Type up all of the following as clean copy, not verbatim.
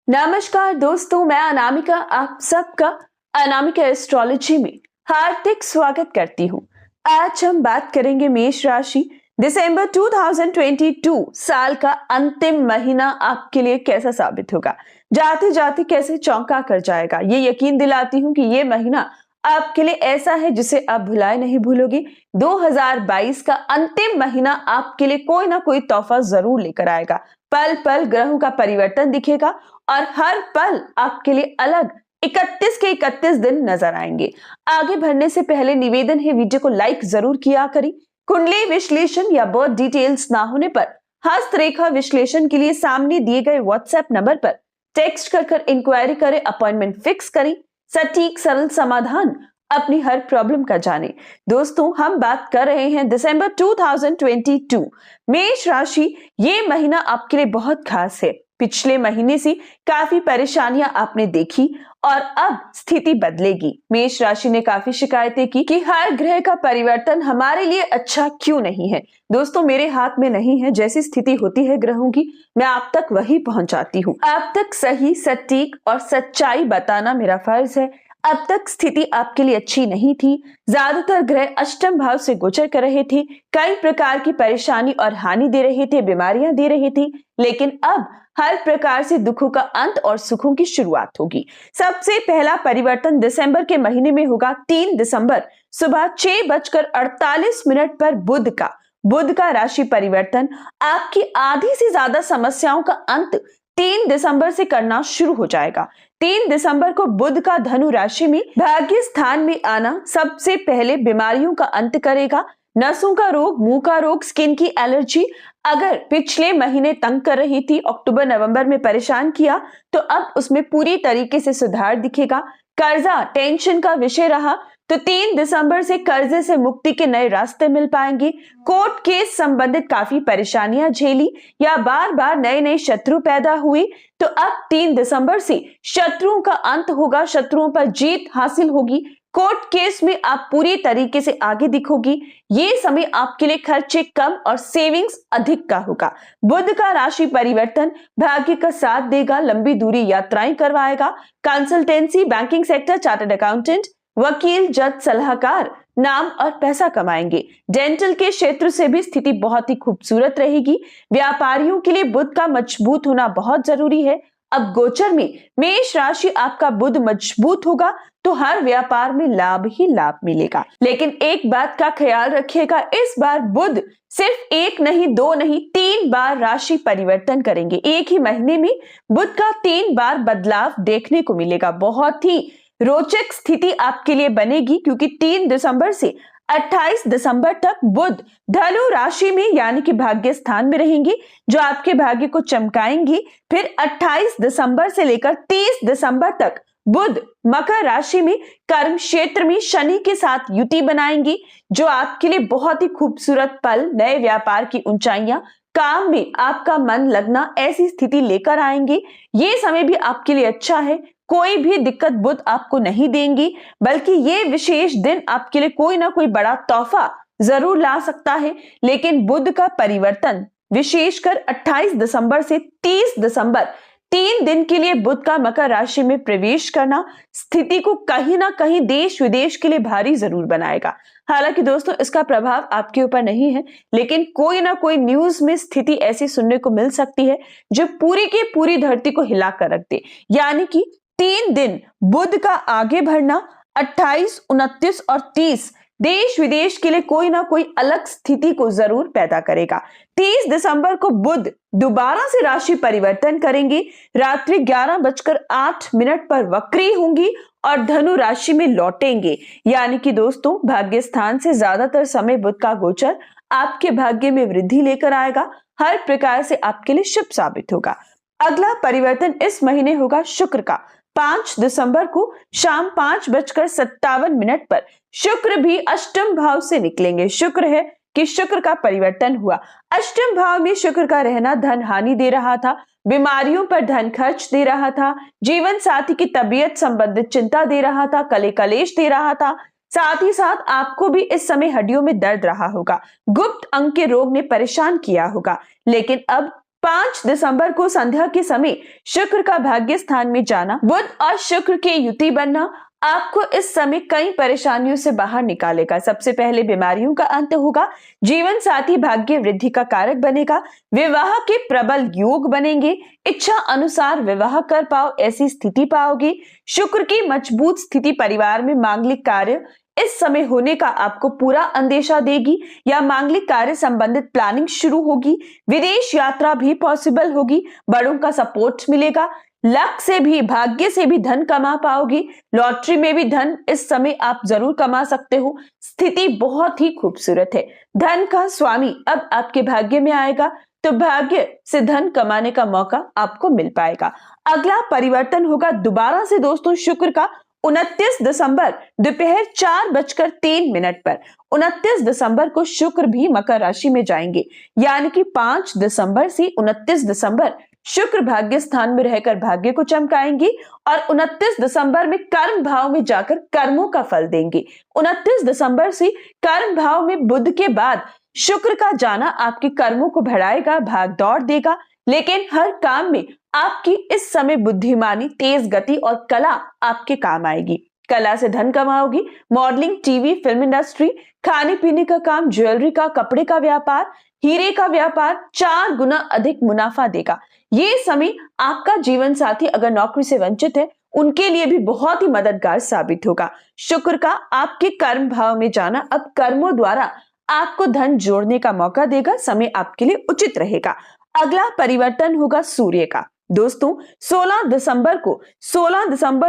नमस्कार दोस्तों, मैं अनामिका आप सबका अनामिका एस्ट्रोलॉजी में हार्दिक स्वागत करती हूँ। आज हम बात करेंगे मेष राशि। दिसंबर 2022 साल का अंतिम महीना आपके लिए कैसा साबित होगा, जाते जाते कैसे चौंका कर जाएगा। ये यकीन दिलाती हूँ कि ये महीना आपके लिए ऐसा है जिसे आप भुलाए नहीं भूलोगी। 2022 का अंतिम महीना आपके लिए कोई ना कोई तोहफा जरूर लेकर आएगा। पल पल ग्रहों का परिवर्तन दिखेगा और हर पल आपके लिए अलग 31 के 31 दिन नजर आएंगे। आगे बढ़ने से पहले निवेदन है, वीडियो को लाइक जरूर किया करें। कुंडली विश्लेषण या बर्थ डिटेल्स ना होने पर हस्तरेखा विश्लेषण के लिए सामने दिए गए व्हाट्सएप नंबर पर टेक्स्ट कर इंक्वायरी करें, अपॉइंटमेंट फिक्स करें। सटीक सरल समाधान अपनी हर प्रॉब्लम का जाने। दोस्तों, हम बात कर रहे हैं दिसंबर 2022 मेष राशि। ये महीना आपके लिए बहुत खास है। पिछले महीने से काफी परेशानियां आपने देखी और अब स्थिति बदलेगी। मेष राशि ने काफी शिकायतें की कि हर ग्रह का परिवर्तन हमारे लिए अच्छा क्यों नहीं है। दोस्तों, मेरे हाथ में नहीं है, जैसी स्थिति होती है ग्रहों की मैं आप तक वही पहुंचाती हूँ। आप तक सही, सटीक और सच्चाई बताना मेरा फर्ज है। अब तक स्थिति आपके लिए अच्छी नहीं थी। ज्यादातर ग्रह अष्टम भाव से गोचर कर रहे थे, कई प्रकार की परेशानी और हानि दे रहे थे, बीमारियां दे रहे थे। लेकिन अब हर प्रकार से दुखों का अंत और सुखों की शुरुआत होगी। सबसे पहला परिवर्तन दिसंबर के महीने में होगा। 3 दिसंबर सुबह 6:48 पर बुध का राशि परिवर्तन आपकी आधी से ज्यादा समस्याओं का अंत 3 दिसंबर से करना शुरू हो जाएगा। 3 दिसंबर को बुध का धनु राशि में भाग्य स्थान में आना सबसे पहले बीमारियों का अंत करेगा। नसों का रोग, मुंह का रोग, स्किन की एलर्जी अगर पिछले महीने तंग कर रही थी, अक्टूबर नवंबर में परेशान किया, तो अब उसमें पूरी तरीके से सुधार दिखेगा। कर्जा टेंशन का विषय रहा तो 3 दिसंबर से कर्जे से मुक्ति के नए रास्ते मिल पाएंगे। कोर्ट केस संबंधित काफी परेशानियां झेली या बार बार नए नए शत्रु पैदा हुए, तो अब 3 दिसंबर से शत्रुओं का अंत होगा, शत्रुओं पर जीत हासिल होगी। कोर्ट केस में आप पूरी तरीके से आगे दिखोगी। ये समय आपके लिए खर्चे कम और सेविंग्स अधिक का होगा। बुध का राशि परिवर्तन भाग्य का साथ देगा, लंबी दूरी यात्राएं करवाएगा। Consultancy, banking sector, chartered accountant, वकील, जज, सलाहकार नाम और पैसा कमाएंगे। डेंटल के क्षेत्र से भी स्थिति बहुत ही खूबसूरत रहेगी। व्यापारियों के लिए बुध का मजबूत होना बहुत जरूरी है। अब गोचर में मेष राशि आपका बुध मजबूत होगा तो हर व्यापार में लाभ ही लाभ मिलेगा। लेकिन एक बात का ख्याल रखिएगा, इस बार बुध सिर्फ 1 नहीं, 2 नहीं, 3 बार राशि परिवर्तन करेंगे। एक ही महीने में बुध का 3 बार बदलाव देखने को मिलेगा। बहुत ही रोचक स्थिति आपके लिए बनेगी क्योंकि 3 दिसंबर से 28 दिसंबर तक बुध धनु राशि में यानी कि भाग्य स्थान में रहेंगे, जो आपके भाग्य को चमकाएंगी। फिर 28 दिसंबर से लेकर 30 दिसंबर तक बुध मकर राशि में कर्म क्षेत्र में शनि के साथ युति बनाएंगी, जो आपके लिए बहुत ही खूबसूरत पल, नए व्यापार की ऊंचाइयां, काम में आपका मन लगना, ऐसी स्थिति लेकर आएंगे। ये समय भी आपके लिए अच्छा है। कोई भी दिक्कत बुध आपको नहीं देंगी, बल्कि ये विशेष दिन आपके लिए कोई ना कोई बड़ा तोहफा जरूर ला सकता है। लेकिन बुध का परिवर्तन विशेषकर 28 दिसंबर से 30 दिसंबर 3 दिन के लिए बुध का मकर राशि में प्रवेश करना स्थिति को कहीं ना कहीं देश विदेश के लिए भारी जरूर बनाएगा। हालांकि दोस्तों, इसका प्रभाव आपके ऊपर नहीं है, लेकिन कोई ना कोई न्यूज में स्थिति ऐसी सुनने को मिल सकती है जो पूरी की पूरी धरती को हिला कर रख दे। यानी कि 3 दिन बुध का आगे बढ़ना 28, 29 और 30 देश विदेश के लिए कोई ना कोई अलग स्थिति को जरूर पैदा करेगा। 30 दिसंबर को बुध दोबारा से राशि परिवर्तन करेंगे। रात्रि 11:08 पर वक्री होंगी और धनु राशि में लौटेंगे। यानी कि दोस्तों, भाग्य स्थान से ज्यादातर समय बुध का गोचर आपके भाग्य में वृद्धि लेकर आएगा, हर प्रकार से आपके लिए शुभ साबित होगा। अगला परिवर्तन इस महीने होगा शुक्र का। 5 दिसंबर को शाम 5:57 पर शुक्र भी अष्टम भाव से निकलेंगे। शुक्र है कि शुक्र का परिवर्तन हुआ। अष्टम भाव में शुक्र का रहना धन हानि दे रहा था, बीमारियों पर धन खर्च दे रहा था, जीवन साथी की तबीयत संबंधित चिंता दे रहा था, कले कलेश दे रहा था। साथ ही साथ आपको भी इस समय हड्डियों में दर्द रहा होगा, गुप्त अंग के रोग ने परेशान किया होगा। लेकिन अब 5 दिसंबर को संध्या के समय शुक्र का भाग्य स्थान में जाना, बुध और शुक्र के युति बनना आपको इस समय कई परेशानियों से बाहर निकालेगा। सबसे पहले बीमारियों का अंत होगा, जीवन साथी भाग्य वृद्धि का कारक बनेगा, विवाह के प्रबल योग बनेंगे, इच्छा अनुसार विवाह कर पाओ ऐसी स्थिति पाओगे। शुक्र की मजबूत स्थिति परिवार में मांगलिक कार्य इस समय होने का आपको पूरा अंदेशा देगी या मांगलिक कार्य संबंधित प्लानिंग शुरू होगी। विदेश यात्रा भी पॉसिबल होगी, बड़ों का सपोर्ट मिलेगा, लक से भी भाग्य से भी धन कमा पाओगे। लॉटरी में भी धन इस समय आप जरूर कमा सकते हो। स्थिति बहुत ही खूबसूरत है। धन का स्वामी अब आपके भाग्य में आएगा तो भाग्य से धन कमाने का मौका आपको मिल पाएगा। अगला परिवर्तन होगा दोबारा से दोस्तों शुक्र का 29 दिसंबर दोपहर 4:03 पर। 29 दिसंबर को शुक्र भी मकर राशि में जाएंगे, यानी कि 5 दिसंबर से 29 दिसंबर शुक्र भाग्य स्थान में रहकर भाग्य को चमकाएंगे और 29 दिसंबर में कर्म भाव में जाकर कर्मों का फल देंगे। 29 दिसंबर से कर्म भाव में बुध के बाद शुक्र का जाना आपके कर्मों को बढ़ाएगा, भाग दौड़ देगा, लेकिन हर काम में आपकी इस समय बुद्धिमानी, तेज गति और कला आपके काम आएगी। कला से धन कमाओगी। मॉडलिंग, टीवी, फिल्म इंडस्ट्री, खाने पीने का काम, ज्वेलरी का, कपड़े का व्यापार, हीरे का व्यापार 4 गुना अधिक मुनाफा देगा। ये समय आपका जीवन साथी अगर नौकरी से वंचित है उनके लिए भी बहुत ही मददगार साबित होगा। शुक्र का आपके कर्म भाव में जाना अब कर्मों द्वारा आपको धन जोड़ने का मौका देगा। समय आपके लिए उचित रहेगा। अगला परिवर्तन होगा सूर्य का। दोस्तों 16 दिसंबर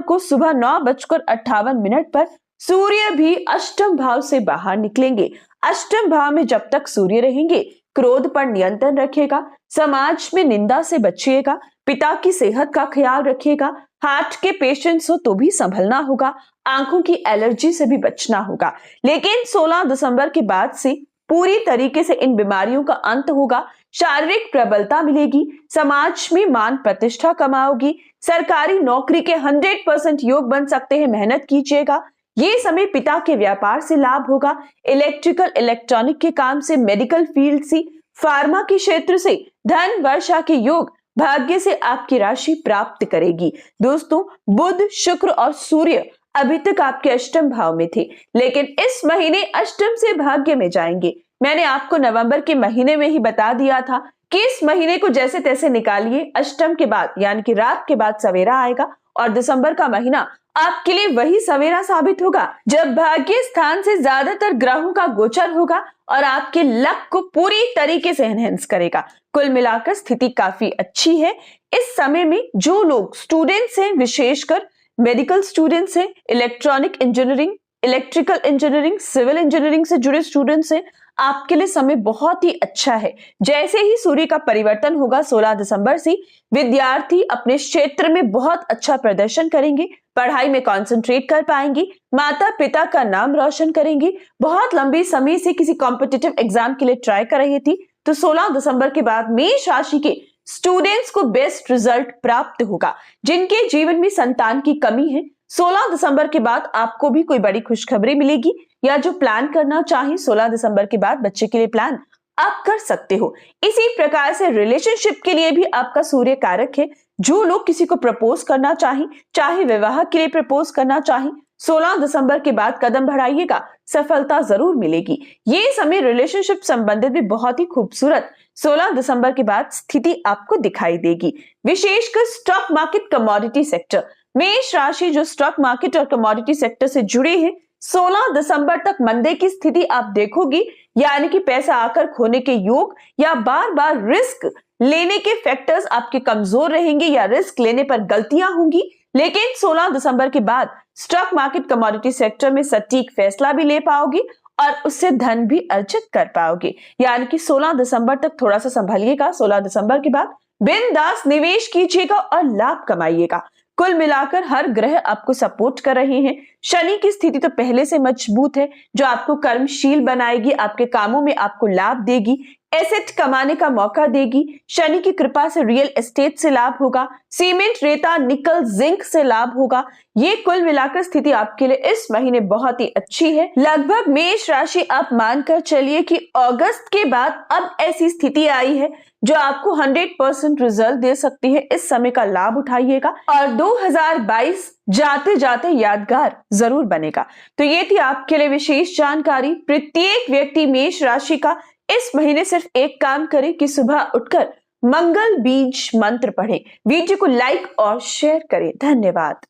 को सुबह 9:58 पर सूर्य भी अष्टम भाव से बाहर निकलेंगे। अष्टम भाव में जब तक सूर्य रहेंगे क्रोध पर नियंत्रण रखेगा, समाज में निंदा से बचिएगा, पिता की सेहत का ख्याल रखिएगा, हार्ट के पेशेंट्स हो तो भी संभलना होगा, आंखों की एलर्जी से भी बचना होगा। लेकिन 16 दिसंबर के बाद से पूरी तरीके से इन बीमारियों का अंत होगा। शारीरिक प्रबलता मिलेगी, समाज में मान प्रतिष्ठा कमाओगी, सरकारी नौकरी के 100% योग बन सकते हैं, मेहनत कीजिएगा। ये समय पिता के व्यापार से लाभ होगा, इलेक्ट्रिकल इलेक्ट्रॉनिक के काम से, मेडिकल फील्ड से, फार्मा के क्षेत्र से धन वर्षा के योग भाग्य से आपकी राशि प्राप्त करेगी। दोस्तों बुध, शुक्र और सूर्य अभी तक आपके अष्टम भाव में थे, लेकिन इस महीने अष्टम से भाग्य में जाएंगे। मैंने आपको नवंबर के महीने में ही बता दिया था कि इस महीने को जैसे तैसे निकालिए, अष्टम के बाद यानी कि रात के बाद सवेरा आएगा और दिसंबर का महीना आपके लिए वही सवेरा साबित होगा जब भाग्य स्थान से ज्यादातर ग्रहों का गोचर होगा और आपके लक को पूरी तरीके से एनहेंस करेगा। कुल मिलाकर स्थिति काफी अच्छी है। इस समय में जो लोग स्टूडेंट्स हैं, विशेषकर मेडिकल स्टूडेंट्स हैं, electronic engineering, electrical engineering, civil engineering से जुड़े स्टूडेंट्स हैं, आपके लिए समय बहुत ही अच्छा है। जैसे ही सूर्य का परिवर्तन होगा 16 दिसंबर से, विद्यार्थी अपने क्षेत्र में बहुत अच्छा प्रदर्शन करेंगे, पढ़ाई में कंसंट्रेट कर पाएंगे, माता पिता का नाम रोशन करेंगे। बहुत लंबे समय से किसी कॉम्पिटिटिव एग्जाम के लिए ट्राई कर रही थी तो 16 दिसंबर के बाद मेष राशि के स्टूडेंट्स को बेस्ट रिजल्ट प्राप्त होगा। जिनके जीवन में संतान की कमी है, 16 दिसंबर के बाद आपको भी कोई बड़ी खुशखबरी मिलेगी, या जो प्लान करना चाहे 16 दिसंबर के बाद बच्चे के लिए प्लान आप कर सकते हो। इसी प्रकार से रिलेशनशिप के लिए भी आपका सूर्य कारक है। जो लोग किसी को प्रपोज करना चाहें, चाहे विवाह के लिए प्रपोज करना चाहें, 16 दिसंबर के बाद कदम बढ़ाइएगा, सफलता जरूर मिलेगी। ये समय रिलेशनशिप संबंधित भी बहुत ही खूबसूरत 16 दिसंबर के बाद स्थिति आपको दिखाई देगी। विशेषकर स्टॉक मार्केट, कमोडिटी सेक्टर, मेष राशि जो स्टॉक मार्केट और कमोडिटी सेक्टर से जुड़े हैं, 16 दिसंबर तक मंदे की स्थिति आप देखोगी, यानी कि पैसा आकर खोने के योग या बार बार रिस्क लेने के फैक्टर्स आपके कमजोर रहेंगे या रिस्क लेने पर गलतियां होंगी। लेकिन 16 दिसंबर के बाद स्टॉक मार्केट, कमोडिटी सेक्टर में सटीक फैसला भी ले पाओगी और उससे धन भी अर्जित कर पाओगे। यानी कि 16 दिसंबर तक थोड़ा सा संभालिएगा, 16 दिसंबर के बाद बिंदास निवेश कीजिएगा और लाभ कमाइएगा। कुल मिलाकर हर ग्रह आपको सपोर्ट कर रहे हैं। शनि की स्थिति तो पहले से मजबूत है, जो आपको कर्मशील बनाएगी, आपके कामों में आपको लाभ देगी। एसेट कमाने का मौका देगी। शनि की कृपा से रियल एस्टेट से लाभ होगा। सीमेंट, रेता, निकल, जिंक से लाभ होगा। ये कुल मिलाकर स्थिति आपके लिए इस महीने बहुत ही अच्छी है। लगभग मेष राशि आप मानकर चलिए कि अगस्त के बाद अब ऐसी स्थिति आई है जो आपको 100% रिजल्ट दे सकती है। इस समय का लाभ उठाइएगा और 2022 जाते जाते यादगार जरूर बनेगा। तो ये थी आपके लिए विशेष जानकारी। प्रत्येक व्यक्ति मेष राशि का इस महीने सिर्फ एक काम करे कि सुबह उठकर मंगल बीज मंत्र पढ़े। वीडियो को लाइक और शेयर करें। धन्यवाद।